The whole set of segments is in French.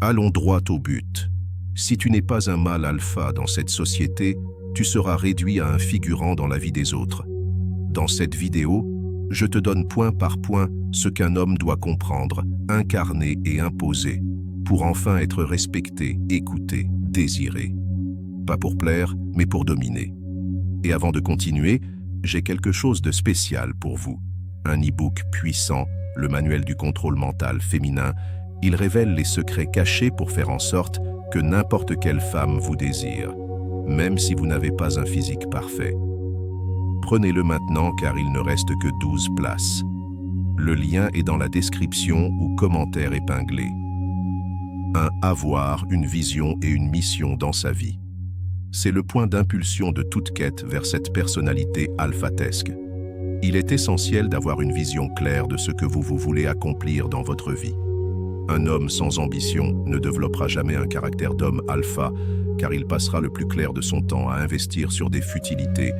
Allons droit au but. Si tu n'es pas un mâle alpha dans cette société, tu seras réduit à un figurant dans la vie des autres. Dans cette vidéo, je te donne point par point ce qu'un homme doit comprendre, incarner et imposer, pour enfin être respecté, écouté, désiré. Pas pour plaire, mais pour dominer. Et avant de continuer, j'ai quelque chose de spécial pour vous. Un e-book puissant, le manuel du contrôle mental féminin. Il révèle les secrets cachés pour faire en sorte que n'importe quelle femme vous désire, même si vous n'avez pas un physique parfait. Prenez-le maintenant car il ne reste que 12 places. Le lien est dans la description ou commentaire épinglé. Avoir une vision et une mission dans sa vie. C'est le point d'impulsion de toute quête vers cette personnalité alphatesque. Il est essentiel d'avoir une vision claire de ce que vous voulez accomplir dans votre vie. Un homme sans ambition ne développera jamais un caractère d'homme alpha, car il passera le plus clair de son temps à investir sur des futilités.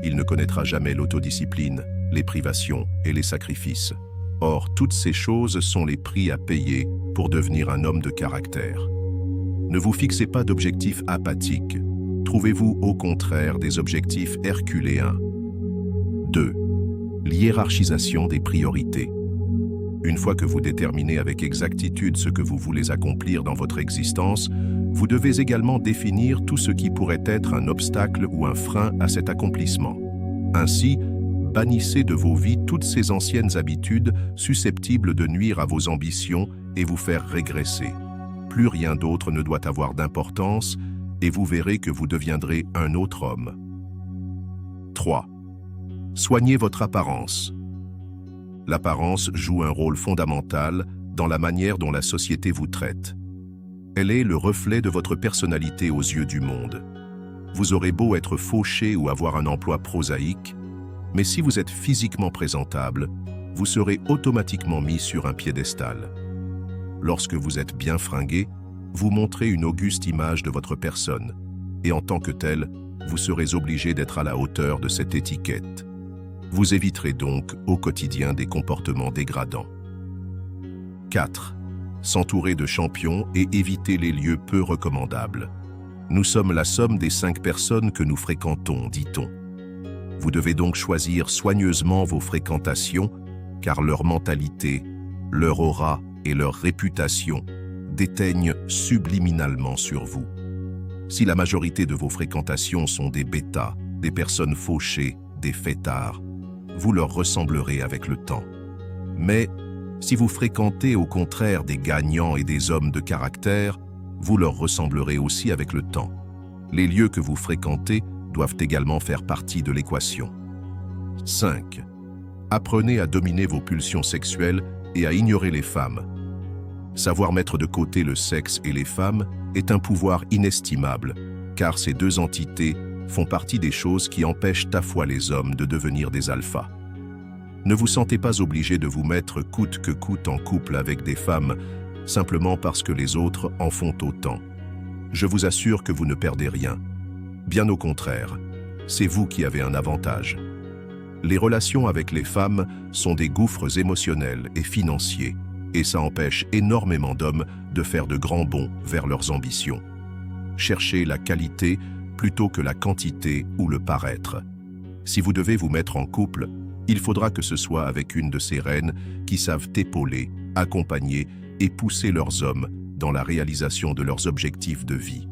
Il ne connaîtra jamais l'autodiscipline, les privations et les sacrifices. Or, toutes ces choses sont les prix à payer pour devenir un homme de caractère. Ne vous fixez pas d'objectifs apathiques. Trouvez-vous au contraire des objectifs herculéens. 2. L'hiérarchisation des priorités. Une fois que vous déterminez avec exactitude ce que vous voulez accomplir dans votre existence, vous devez également définir tout ce qui pourrait être un obstacle ou un frein à cet accomplissement. Ainsi, bannissez de vos vies toutes ces anciennes habitudes susceptibles de nuire à vos ambitions et vous faire régresser. Plus rien d'autre ne doit avoir d'importance et vous verrez que vous deviendrez un autre homme. 3. Soignez votre apparence. L'apparence joue un rôle fondamental dans la manière dont la société vous traite. Elle est le reflet de votre personnalité aux yeux du monde. Vous aurez beau être fauché ou avoir un emploi prosaïque, mais si vous êtes physiquement présentable, vous serez automatiquement mis sur un piédestal. Lorsque vous êtes bien fringué, vous montrez une auguste image de votre personne, et en tant que tel, vous serez obligé d'être à la hauteur de cette étiquette. Vous éviterez donc au quotidien des comportements dégradants. 4. S'entourer de champions et éviter les lieux peu recommandables. Nous sommes la somme des 5 personnes que nous fréquentons, dit-on. Vous devez donc choisir soigneusement vos fréquentations, car leur mentalité, leur aura et leur réputation déteignent subliminalement sur vous. Si la majorité de vos fréquentations sont des bêtas, des personnes fauchées, des fêtards, vous leur ressemblerez avec le temps. Mais si vous fréquentez au contraire des gagnants et des hommes de caractère, vous leur ressemblerez aussi avec le temps. Les lieux que vous fréquentez doivent également faire partie de l'équation. 5. Apprenez à dominer vos pulsions sexuelles et à ignorer les femmes. Savoir mettre de côté le sexe et les femmes est un pouvoir inestimable, car ces deux entités font partie des choses qui empêchent à fois les hommes de devenir des alphas. Ne vous sentez pas obligé de vous mettre coûte que coûte en couple avec des femmes, simplement parce que les autres en font autant. Je vous assure que vous ne perdez rien. Bien au contraire, c'est vous qui avez un avantage. Les relations avec les femmes sont des gouffres émotionnels et financiers, et ça empêche énormément d'hommes de faire de grands bonds vers leurs ambitions. Cherchez la qualité plutôt que la quantité ou le paraître. Si vous devez vous mettre en couple, il faudra que ce soit avec une de ces reines qui savent épauler, accompagner et pousser leurs hommes dans la réalisation de leurs objectifs de vie.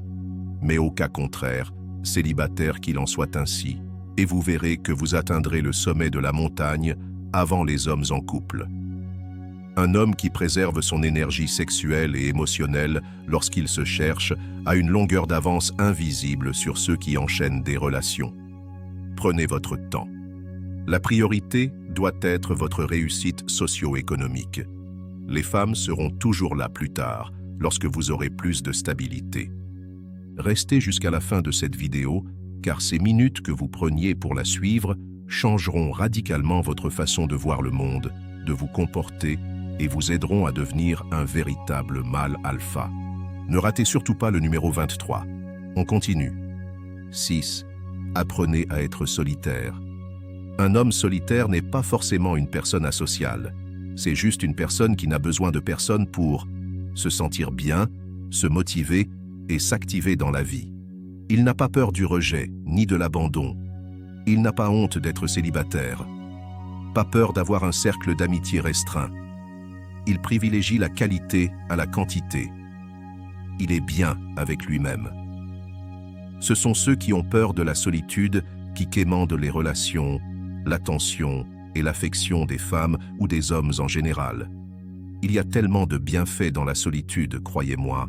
Mais au cas contraire, célibataire qu'il en soit ainsi, et vous verrez que vous atteindrez le sommet de la montagne avant les hommes en couple. Un homme qui préserve son énergie sexuelle et émotionnelle lorsqu'il se cherche a une longueur d'avance invisible sur ceux qui enchaînent des relations. Prenez votre temps. La priorité doit être votre réussite socio-économique. Les femmes seront toujours là plus tard, lorsque vous aurez plus de stabilité. Restez jusqu'à la fin de cette vidéo, car ces minutes que vous preniez pour la suivre changeront radicalement votre façon de voir le monde, de vous comporter et vous aideront à devenir un véritable mâle alpha. Ne ratez surtout pas le numéro 23. On continue. 6. Apprenez à être solitaire. Un homme solitaire n'est pas forcément une personne asociale. C'est juste une personne qui n'a besoin de personne pour se sentir bien se motiver et s'activer dans la vie. Il n'a pas peur du rejet, ni de l'abandon. Il n'a pas honte d'être célibataire. Pas peur d'avoir un cercle d'amitié restreint. Il privilégie la qualité à la quantité. Il est bien avec lui-même. Ce sont ceux qui ont peur de la solitude qui quémandent les relations, l'attention et l'affection des femmes ou des hommes en général. Il y a tellement de bienfaits dans la solitude, croyez-moi.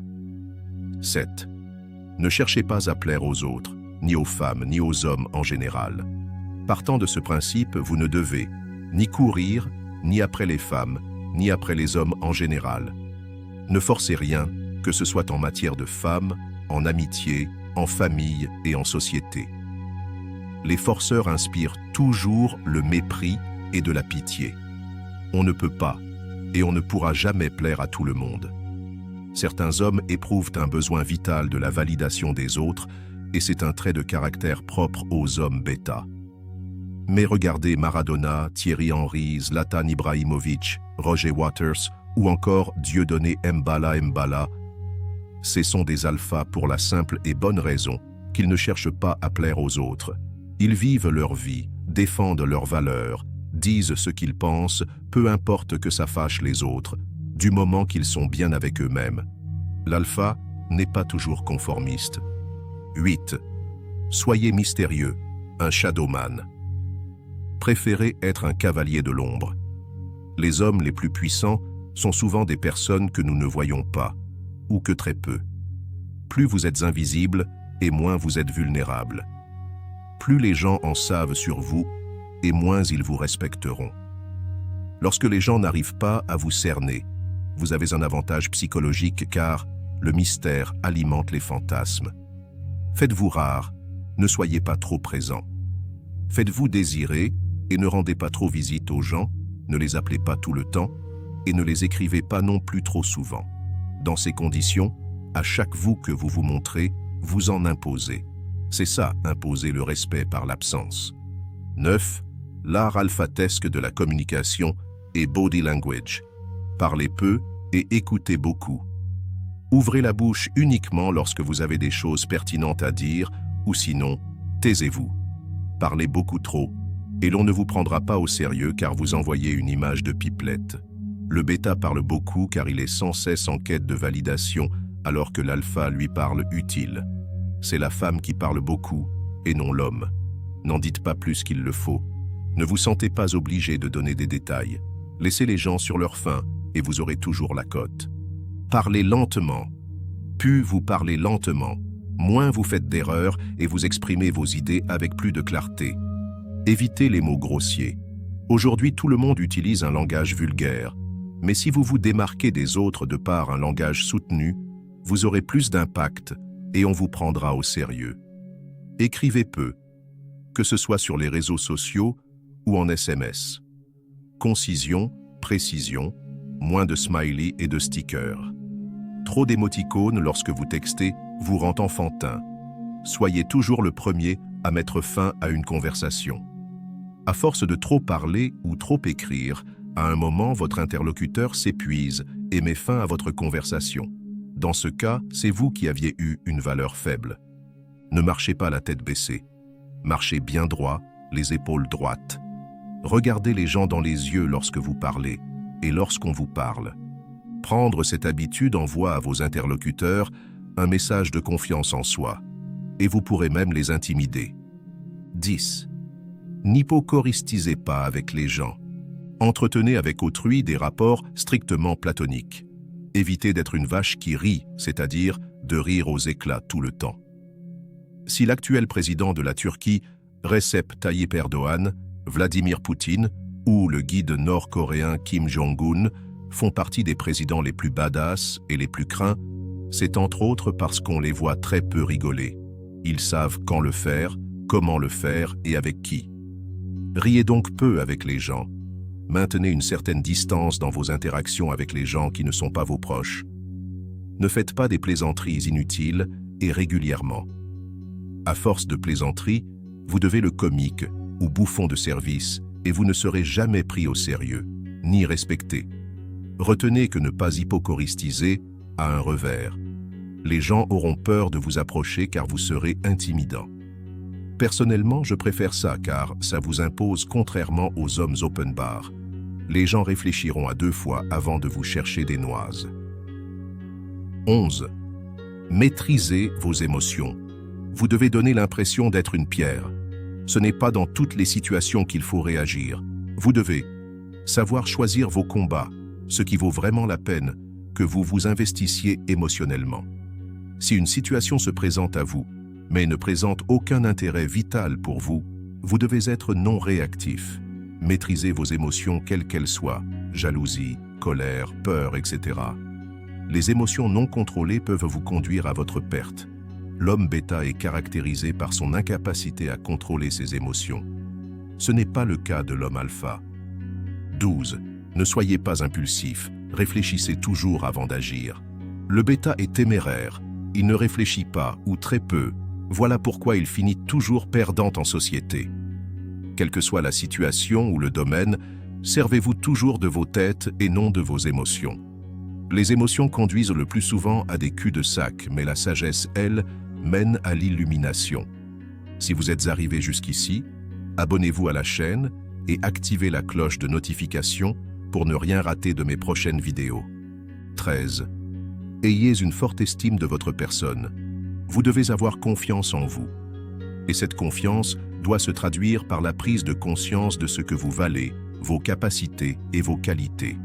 7. Ne cherchez pas à plaire aux autres, ni aux femmes, ni aux hommes en général. Partant de ce principe, vous ne devez ni courir, ni après les femmes, ni après les hommes en général. Ne forcez rien, que ce soit en matière de femmes, en amitié, en famille et en société. Les forceurs inspirent toujours le mépris et de la pitié. On ne peut pas, et on ne pourra jamais plaire à tout le monde. Certains hommes éprouvent un besoin vital de la validation des autres, et c'est un trait de caractère propre aux hommes bêta. Mais regardez Maradona, Thierry Henry, Zlatan Ibrahimovic, Roger Waters ou encore Dieudonné Mbala. Ce sont des alphas pour la simple et bonne raison qu'ils ne cherchent pas à plaire aux autres. Ils vivent leur vie, défendent leurs valeurs, disent ce qu'ils pensent, peu importe que ça fâche les autres, du moment qu'ils sont bien avec eux-mêmes. L'alpha n'est pas toujours conformiste. 8. Soyez mystérieux, un shadowman. Préférez être un cavalier de l'ombre. Les hommes les plus puissants sont souvent des personnes que nous ne voyons pas, ou que très peu. Plus vous êtes invisible, et moins vous êtes vulnérable. Plus les gens en savent sur vous, et moins ils vous respecteront. Lorsque les gens n'arrivent pas à vous cerner, vous avez un avantage psychologique car le mystère alimente les fantasmes. Faites-vous rare, ne soyez pas trop présent. Faites-vous désirer et ne rendez pas trop visite aux gens, ne les appelez pas tout le temps et ne les écrivez pas non plus trop souvent. Dans ces conditions, à chaque vous que vous vous montrez, vous en imposez. C'est ça, imposer le respect par l'absence. 9. L'art alphatesque de la communication et body language. Parlez peu et écoutez beaucoup. Ouvrez la bouche uniquement lorsque vous avez des choses pertinentes à dire, ou sinon, taisez-vous. Parlez beaucoup trop, et l'on ne vous prendra pas au sérieux car vous envoyez une image de pipelette. Le bêta parle beaucoup car il est sans cesse en quête de validation, alors que l'alpha lui parle utile. C'est la femme qui parle beaucoup, et non l'homme. N'en dites pas plus qu'il le faut. Ne vous sentez pas obligé de donner des détails. Laissez les gens sur leur faim, et vous aurez toujours la cote. Parlez lentement. Plus vous parlez lentement, moins vous faites d'erreurs et vous exprimez vos idées avec plus de clarté. Évitez les mots grossiers. Aujourd'hui, tout le monde utilise un langage vulgaire. Mais si vous vous démarquez des autres de par un langage soutenu, vous aurez plus d'impact et on vous prendra au sérieux. Écrivez peu, que ce soit sur les réseaux sociaux ou en SMS. Concision, précision, moins de smileys et de stickers. Trop d'émoticônes lorsque vous textez vous rend enfantin. Soyez toujours le premier à mettre fin à une conversation. À force de trop parler ou trop écrire, à un moment, votre interlocuteur s'épuise et met fin à votre conversation. Dans ce cas, c'est vous qui aviez eu une valeur faible. Ne marchez pas la tête baissée. Marchez bien droit, les épaules droites. Regardez les gens dans les yeux lorsque vous parlez et lorsqu'on vous parle. Prendre cette habitude envoie à vos interlocuteurs un message de confiance en soi, et vous pourrez même les intimider. 10. N'hypocoristisez pas avec les gens. Entretenez avec autrui des rapports strictement platoniques. Évitez d'être une vache qui rit, c'est-à-dire de rire aux éclats tout le temps. Si l'actuel président de la Turquie, Recep Tayyip Erdoğan, Vladimir Poutine ou le guide nord-coréen Kim Jong-un font partie des présidents les plus badass et les plus craints, c'est entre autres parce qu'on les voit très peu rigoler. Ils savent quand le faire, comment le faire et avec qui. Riez donc peu avec les gens. Maintenez une certaine distance dans vos interactions avec les gens qui ne sont pas vos proches. Ne faites pas des plaisanteries inutiles et régulièrement. À force de plaisanteries, vous devez le comique ou bouffon de service et vous ne serez jamais pris au sérieux, ni respecté. Retenez que ne pas hypocoristiser a un revers. Les gens auront peur de vous approcher car vous serez intimidant. Personnellement, je préfère ça car ça vous impose contrairement aux hommes open bar. Les gens réfléchiront à 2 fois avant de vous chercher des noises. 11. Maîtrisez vos émotions. Vous devez donner l'impression d'être une pierre. Ce n'est pas dans toutes les situations qu'il faut réagir. Vous devez savoir choisir vos combats, ce qui vaut vraiment la peine que vous vous investissiez émotionnellement. Si une situation se présente à vous, mais ne présente aucun intérêt vital pour vous, vous devez être non réactif. Maîtrisez vos émotions quelles qu'elles soient, jalousie, colère, peur, etc. Les émotions non contrôlées peuvent vous conduire à votre perte. L'homme bêta est caractérisé par son incapacité à contrôler ses émotions. Ce n'est pas le cas de l'homme alpha. 12. Ne soyez pas impulsif, réfléchissez toujours avant d'agir. Le bêta est téméraire, il ne réfléchit pas ou très peu. Voilà pourquoi il finit toujours perdant en société. Quelle que soit la situation ou le domaine, servez-vous toujours de vos têtes et non de vos émotions. Les émotions conduisent le plus souvent à des culs-de-sac, mais la sagesse, elle, mène à l'illumination. Si vous êtes arrivé jusqu'ici, abonnez-vous à la chaîne et activez la cloche de notification pour ne rien rater de mes prochaines vidéos. 13. Ayez une forte estime de votre personne. Vous devez avoir confiance en vous. Et cette confiance doit se traduire par la prise de conscience de ce que vous valez, vos capacités et vos qualités.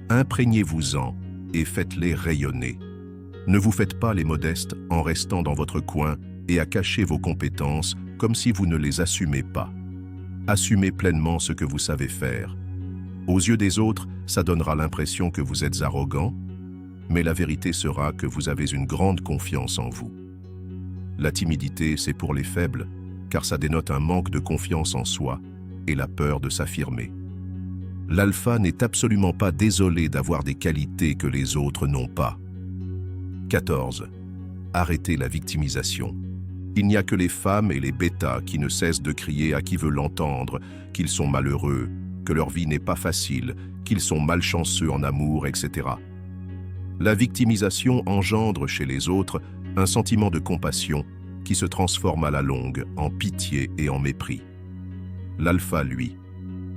Imprégnez-vous-en et faites-les rayonner. Ne vous faites pas les modestes en restant dans votre coin et à cacher vos compétences comme si vous ne les assumez pas. Assumez pleinement ce que vous savez faire. Aux yeux des autres, ça donnera l'impression que vous êtes arrogant, mais la vérité sera que vous avez une grande confiance en vous. La timidité, c'est pour les faibles, car ça dénote un manque de confiance en soi et la peur de s'affirmer. L'alpha n'est absolument pas désolé d'avoir des qualités que les autres n'ont pas. 14. Arrêtez la victimisation. Il n'y a que les femmes et les bêtas qui ne cessent de crier à qui veut l'entendre qu'ils sont malheureux, que leur vie n'est pas facile, qu'ils sont malchanceux en amour, etc. La victimisation engendre chez les autres un sentiment de compassion qui se transforme à la longue en pitié et en mépris. L'alpha, lui,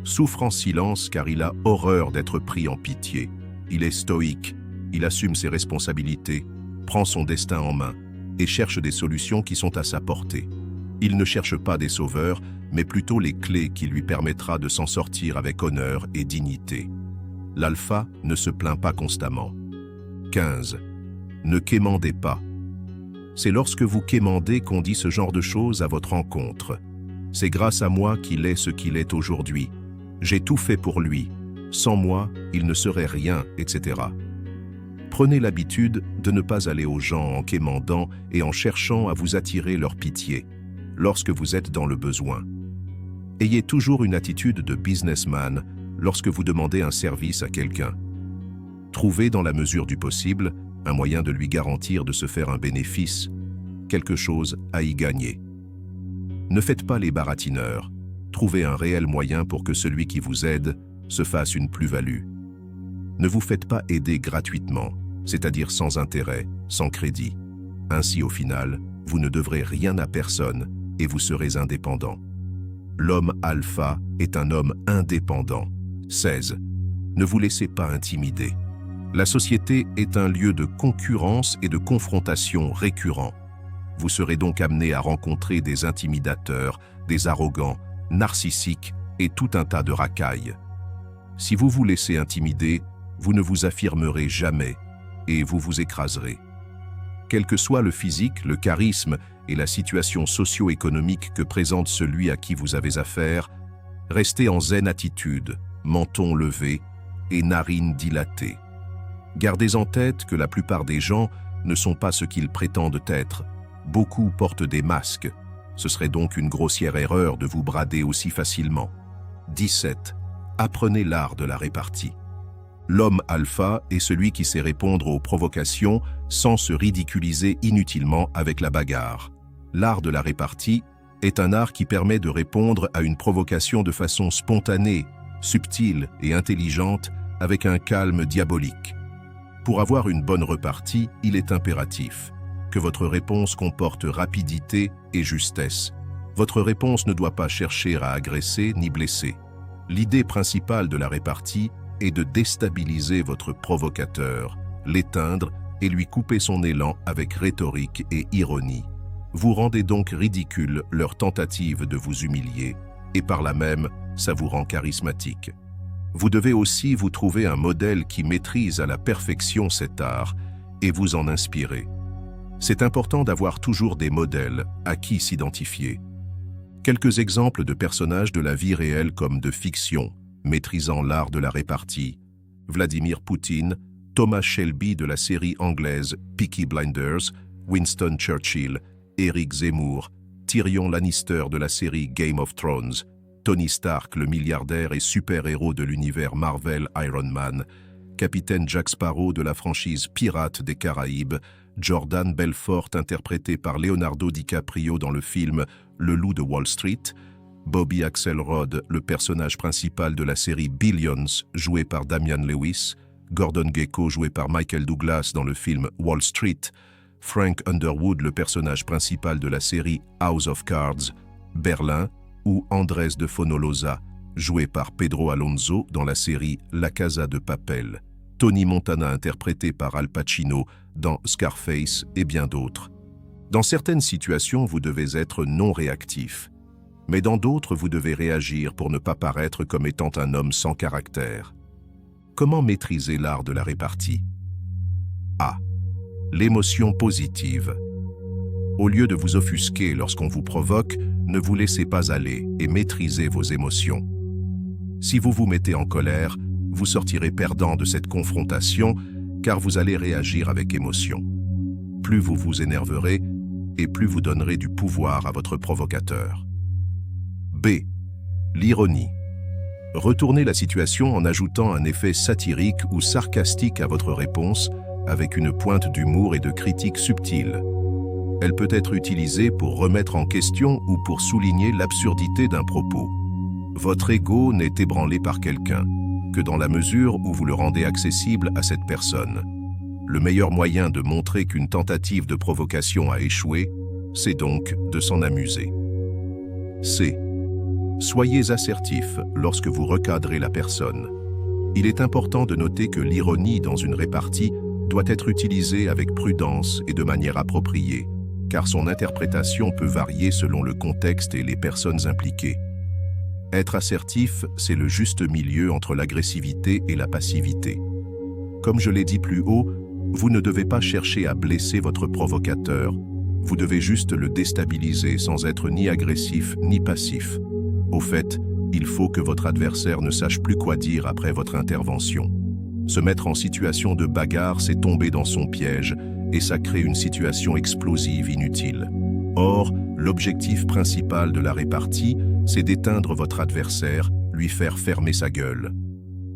souffre en silence car il a horreur d'être pris en pitié. Il est stoïque, il assume ses responsabilités, prend son destin en main et cherche des solutions qui sont à sa portée. Il ne cherche pas des sauveurs, mais plutôt les clés qui lui permettra de s'en sortir avec honneur et dignité. L'alpha ne se plaint pas constamment. 15. Ne quémandez pas. C'est lorsque vous quémandez qu'on dit ce genre de choses à votre encontre. C'est grâce à moi qu'il est ce qu'il est aujourd'hui. J'ai tout fait pour lui. Sans moi, il ne serait rien, etc. Prenez l'habitude de ne pas aller aux gens en quémandant et en cherchant à vous attirer leur pitié, lorsque vous êtes dans le besoin. Ayez toujours une attitude de businessman lorsque vous demandez un service à quelqu'un. Trouvez dans la mesure du possible un moyen de lui garantir de se faire un bénéfice, quelque chose à y gagner. Ne faites pas les baratineurs, trouvez un réel moyen pour que celui qui vous aide se fasse une plus-value. Ne vous faites pas aider gratuitement, c'est-à-dire sans intérêt, sans crédit. Ainsi, au final, vous ne devrez rien à personne et vous serez indépendant. L'homme alpha est un homme indépendant. 16. Ne vous laissez pas intimider. La société est un lieu de concurrence et de confrontation récurrent. Vous serez donc amené à rencontrer des intimidateurs, des arrogants, narcissiques et tout un tas de racailles. Si vous vous laissez intimider, vous ne vous affirmerez jamais et vous vous écraserez. Quel que soit le physique, le charisme et la situation socio-économique que présente celui à qui vous avez affaire, restez en zen attitude, menton levé et narines dilatées. Gardez en tête que la plupart des gens ne sont pas ce qu'ils prétendent être. Beaucoup portent des masques. Ce serait donc une grossière erreur de vous brader aussi facilement. 17. Apprenez l'art de la répartie. L'homme alpha est celui qui sait répondre aux provocations sans se ridiculiser inutilement avec la bagarre. L'art de la répartie est un art qui permet de répondre à une provocation de façon spontanée, subtile et intelligente avec un calme diabolique. Pour avoir une bonne repartie, il est impératif que votre réponse comporte rapidité et justesse. Votre réponse ne doit pas chercher à agresser ni blesser. L'idée principale de la répartie est de déstabiliser votre provocateur, l'éteindre et lui couper son élan avec rhétorique et ironie. Vous rendez donc ridicule leur tentative de vous humilier, et par là même, ça vous rend charismatique. Vous devez aussi vous trouver un modèle qui maîtrise à la perfection cet art et vous en inspirer. C'est important d'avoir toujours des modèles à qui s'identifier. Quelques exemples de personnages de la vie réelle comme de fiction, maîtrisant l'art de la répartie. Vladimir Poutine, Thomas Shelby de la série anglaise Peaky Blinders, Winston Churchill, Eric Zemmour, Tyrion Lannister de la série Game of Thrones, Tony Stark, le milliardaire et super-héros de l'univers Marvel Iron Man, Capitaine Jack Sparrow de la franchise Pirates des Caraïbes, Jordan Belfort interprété par Leonardo DiCaprio dans le film Le Loup de Wall Street, Bobby Axelrod, le personnage principal de la série Billions, joué par Damian Lewis, Gordon Gekko, joué par Michael Douglas dans le film Wall Street, Frank Underwood, le personnage principal de la série House of Cards, Berlin, ou Andrés de Fonolosa, joué par Pedro Alonso dans la série La Casa de Papel, Tony Montana interprété par Al Pacino dans Scarface et bien d'autres. Dans certaines situations, vous devez être non réactif, mais dans d'autres, vous devez réagir pour ne pas paraître comme étant un homme sans caractère. Comment maîtriser l'art de la répartie? A. L'émotion positive. Au lieu de vous offusquer lorsqu'on vous provoque, ne vous laissez pas aller et maîtrisez vos émotions. Si vous vous mettez en colère, vous sortirez perdant de cette confrontation car vous allez réagir avec émotion. Plus vous vous énerverez et plus vous donnerez du pouvoir à votre provocateur. B. L'ironie. Retournez la situation en ajoutant un effet satirique ou sarcastique à votre réponse avec une pointe d'humour et de critique subtile. Elle peut être utilisée pour remettre en question ou pour souligner l'absurdité d'un propos. Votre ego n'est ébranlé par quelqu'un que dans la mesure où vous le rendez accessible à cette personne. Le meilleur moyen de montrer qu'une tentative de provocation a échoué, c'est donc de s'en amuser. C. Soyez assertif lorsque vous recadrez la personne. Il est important de noter que l'ironie dans une répartie doit être utilisée avec prudence et de manière appropriée, car son interprétation peut varier selon le contexte et les personnes impliquées. Être assertif, c'est le juste milieu entre l'agressivité et la passivité. Comme je l'ai dit plus haut, vous ne devez pas chercher à blesser votre provocateur, vous devez juste le déstabiliser sans être ni agressif ni passif. Au fait, il faut que votre adversaire ne sache plus quoi dire après votre intervention. Se mettre en situation de bagarre, c'est tomber dans son piège et ça crée une situation explosive inutile. Or, l'objectif principal de la répartie, c'est d'éteindre votre adversaire, lui faire fermer sa gueule.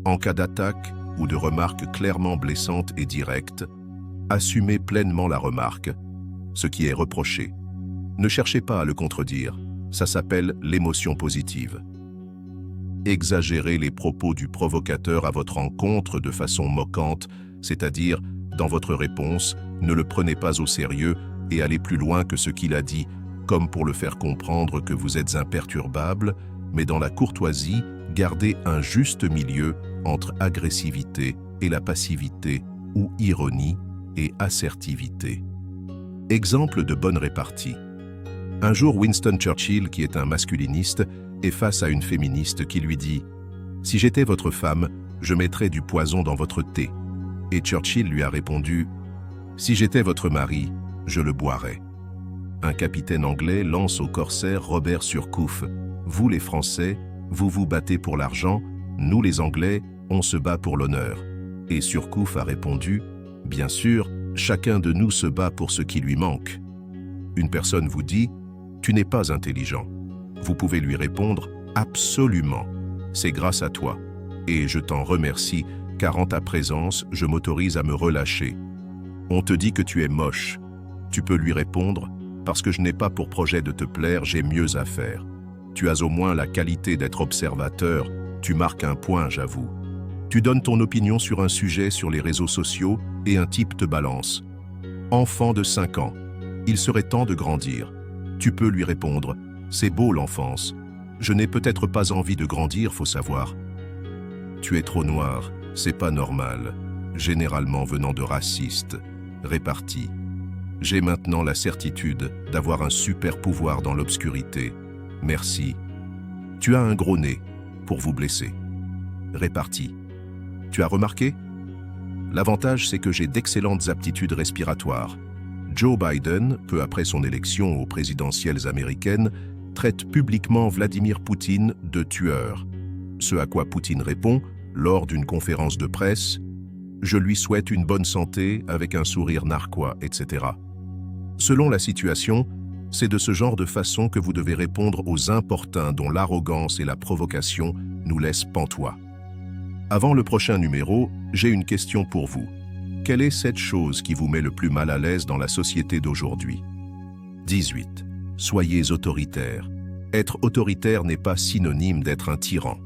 En cas d'attaque ou de remarque clairement blessante et directe, assumez pleinement la remarque, ce qui est reproché. Ne cherchez pas à le contredire, ça s'appelle l'émotion positive. Exagérez les propos du provocateur à votre encontre de façon moquante, c'est-à-dire, dans votre réponse, ne le prenez pas au sérieux et allez plus loin que ce qu'il a dit, comme pour le faire comprendre que vous êtes imperturbable, mais dans la courtoisie, gardez un juste milieu entre agressivité et la passivité, ou ironie et assertivité. Exemple de bonne répartie. Un jour, Winston Churchill, qui est un masculiniste, est face à une féministe qui lui dit « Si j'étais votre femme, je mettrais du poison dans votre thé. » Et Churchill lui a répondu « Si j'étais votre mari, je le boirais. » Un capitaine anglais lance au corsaire Robert Surcouf « Vous les Français, vous vous battez pour l'argent, nous les Anglais, on se bat pour l'honneur. » Et Surcouf a répondu « Bien sûr, chacun de nous se bat pour ce qui lui manque. » Une personne vous dit « Tu n'es pas intelligent. » Vous pouvez lui répondre « Absolument, c'est grâce à toi. Et je t'en remercie, car en ta présence, je m'autorise à me relâcher. On te dit que tu es moche. Tu peux lui répondre « Parce que je n'ai pas pour projet de te plaire, j'ai mieux à faire. Tu as au moins la qualité d'être observateur, tu marques un point, j'avoue. Tu donnes ton opinion sur un sujet sur les réseaux sociaux et un type te balance. Enfant de 5 ans, il serait temps de grandir. Tu peux lui répondre, c'est beau l'enfance. Je n'ai peut-être pas envie de grandir, faut savoir. Tu es trop noir, c'est pas normal. Généralement venant de racistes, répartis. J'ai maintenant la certitude d'avoir un super pouvoir dans l'obscurité. Merci. Tu as un gros nez pour vous blesser. Réparti. Tu as remarqué? L'avantage, c'est que j'ai d'excellentes aptitudes respiratoires. Joe Biden, peu après son élection aux présidentielles américaines, traite publiquement Vladimir Poutine de tueur. Ce à quoi Poutine répond, lors d'une conférence de presse, « Je lui souhaite une bonne santé avec un sourire narquois, etc. » Selon la situation, c'est de ce genre de façon que vous devez répondre aux importuns dont l'arrogance et la provocation nous laissent pantois. Avant le prochain numéro, j'ai une question pour vous. Quelle est cette chose qui vous met le plus mal à l'aise dans la société d'aujourd'hui? 18. Soyez autoritaire. Être autoritaire n'est pas synonyme d'être un tyran.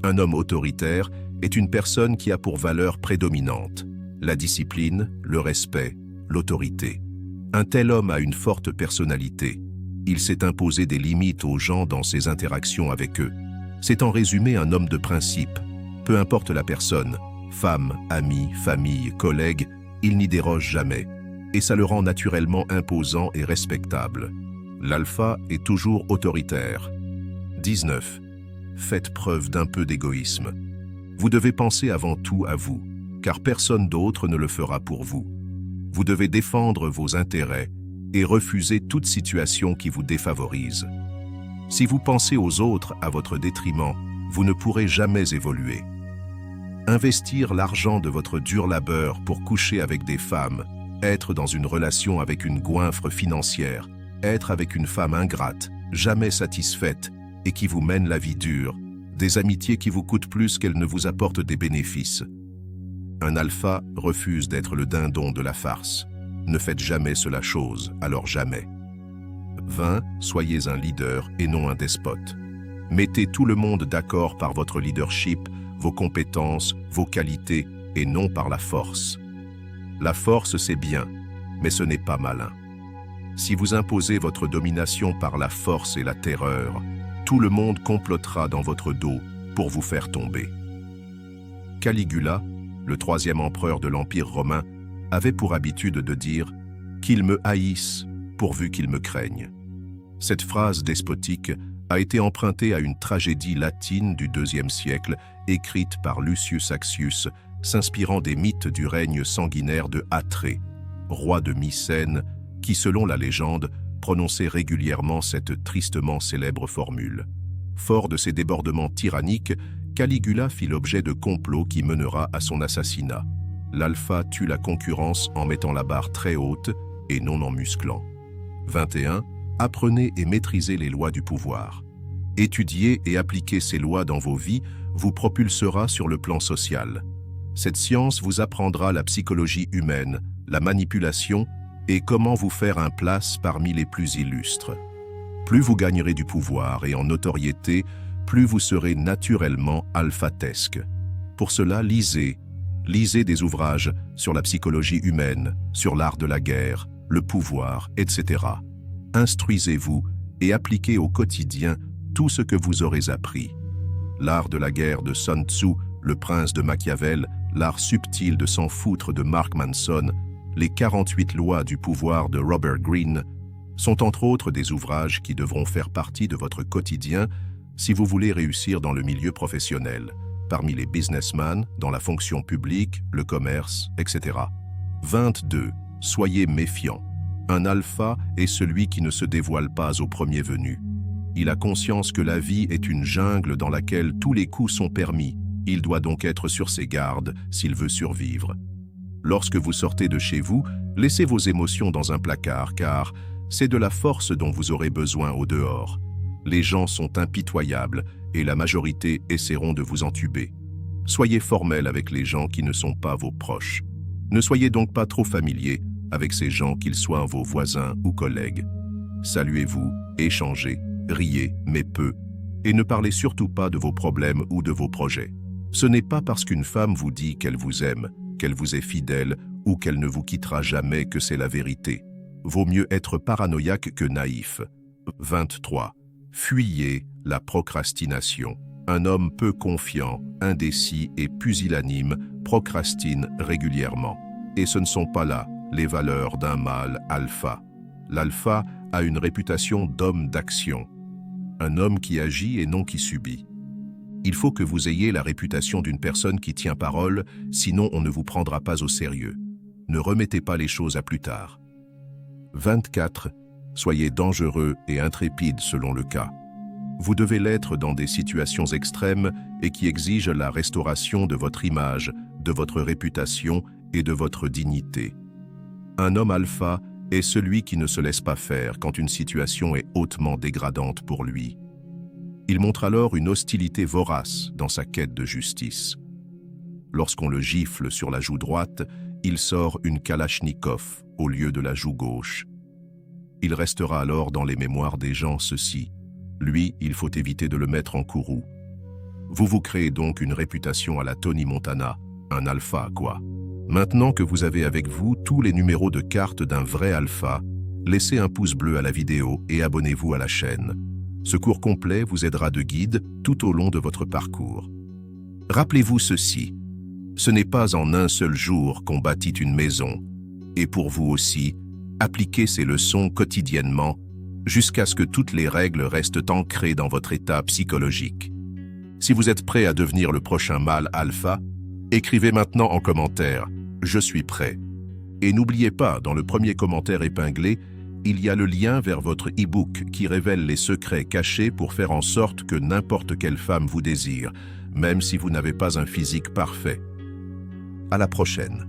Un homme autoritaire est une personne qui a pour valeur prédominante la discipline, le respect, l'autorité. Un tel homme a une forte personnalité. Il s'est imposé des limites aux gens dans ses interactions avec eux. C'est en résumé un homme de principe. Peu importe la personne, femme, ami, famille, collègue, il n'y déroge jamais. Et ça le rend naturellement imposant et respectable. L'alpha est toujours autoritaire. 19. Faites preuve d'un peu d'égoïsme. Vous devez penser avant tout à vous, car personne d'autre ne le fera pour vous. Vous devez défendre vos intérêts et refuser toute situation qui vous défavorise. Si vous pensez aux autres à votre détriment, vous ne pourrez jamais évoluer. Investir l'argent de votre dur labeur pour coucher avec des femmes, être dans une relation avec une goinfre financière, être avec une femme ingrate, jamais satisfaite et qui vous mène la vie dure, des amitiés qui vous coûtent plus qu'elles ne vous apportent des bénéfices. Un alpha refuse d'être le dindon de la farce. Ne faites jamais cela chose, alors jamais. 20. Soyez un leader et non un despote. Mettez tout le monde d'accord par votre leadership, vos compétences, vos qualités, et non par la force. La force, c'est bien, mais ce n'est pas malin. Si vous imposez votre domination par la force et la terreur, tout le monde complotera dans votre dos pour vous faire tomber. Caligula, le 3e empereur de l'Empire romain, avait pour habitude de dire « qu'ils me haïssent pourvu qu'ils me craignent ». Cette phrase despotique a été empruntée à une tragédie latine du IIe siècle, écrite par Lucius Accius, s'inspirant des mythes du règne sanguinaire de Atrée, roi de Mycène, qui, selon la légende, prononçait régulièrement cette tristement célèbre formule. Fort de ses débordements tyranniques, Caligula fit l'objet de complots qui mènera à son assassinat. L'alpha tue la concurrence en mettant la barre très haute et non en musclant. 21. Apprenez et maîtrisez les lois du pouvoir. Étudier et appliquer ces lois dans vos vies vous propulsera sur le plan social. Cette science vous apprendra la psychologie humaine, la manipulation et comment vous faire un place parmi les plus illustres. Plus vous gagnerez du pouvoir et en notoriété, plus vous serez naturellement alphatesque. Pour cela, lisez des ouvrages sur la psychologie humaine, sur l'art de la guerre, le pouvoir, etc. Instruisez-vous et appliquez au quotidien tout ce que vous aurez appris. L'art de la guerre de Sun Tzu, le prince de Machiavel, l'art subtil de s'en foutre de Mark Manson, les 48 lois du pouvoir de Robert Greene, sont entre autres des ouvrages qui devront faire partie de votre quotidien si vous voulez réussir dans le milieu professionnel, parmi les businessmen, dans la fonction publique, le commerce, etc. 22. Soyez méfiant. Un alpha est celui qui ne se dévoile pas au premier venu. Il a conscience que la vie est une jungle dans laquelle tous les coups sont permis. Il doit donc être sur ses gardes s'il veut survivre. Lorsque vous sortez de chez vous, laissez vos émotions dans un placard car c'est de la force dont vous aurez besoin au dehors. Les gens sont impitoyables et la majorité essaieront de vous entuber. Soyez formel avec les gens qui ne sont pas vos proches. Ne soyez donc pas trop familier avec ces gens, qu'ils soient vos voisins ou collègues. Saluez-vous, échangez, riez, mais peu, et ne parlez surtout pas de vos problèmes ou de vos projets. Ce n'est pas parce qu'une femme vous dit qu'elle vous aime, qu'elle vous est fidèle ou qu'elle ne vous quittera jamais que c'est la vérité. Vaut mieux être paranoïaque que naïf. 23. Fuyez la procrastination. Un homme peu confiant, indécis et pusillanime procrastine régulièrement. Et ce ne sont pas là les valeurs d'un mâle alpha. L'alpha a une réputation d'homme d'action. Un homme qui agit et non qui subit. Il faut que vous ayez la réputation d'une personne qui tient parole, sinon on ne vous prendra pas au sérieux. Ne remettez pas les choses à plus tard. 24. Soyez dangereux et intrépide selon le cas. Vous devez l'être dans des situations extrêmes et qui exigent la restauration de votre image, de votre réputation et de votre dignité. Un homme alpha est celui qui ne se laisse pas faire quand une situation est hautement dégradante pour lui. Il montre alors une hostilité vorace dans sa quête de justice. Lorsqu'on le gifle sur la joue droite, il sort une kalachnikov au lieu de la joue gauche. Il restera alors dans les mémoires des gens ceci. Lui, il faut éviter de le mettre en courroux. Vous vous créez donc une réputation à la Tony Montana, un alpha quoi. Maintenant que vous avez avec vous tous les numéros de carte d'un vrai alpha, laissez un pouce bleu à la vidéo et abonnez-vous à la chaîne. Ce cours complet vous aidera de guide tout au long de votre parcours. Rappelez-vous ceci, ce n'est pas en un seul jour qu'on bâtit une maison, et pour vous aussi, appliquez ces leçons quotidiennement jusqu'à ce que toutes les règles restent ancrées dans votre état psychologique. Si vous êtes prêt à devenir le prochain mâle alpha, écrivez maintenant en commentaire « Je suis prêt ». Et n'oubliez pas, dans le premier commentaire épinglé, il y a le lien vers votre e-book qui révèle les secrets cachés pour faire en sorte que n'importe quelle femme vous désire, même si vous n'avez pas un physique parfait. À la prochaine.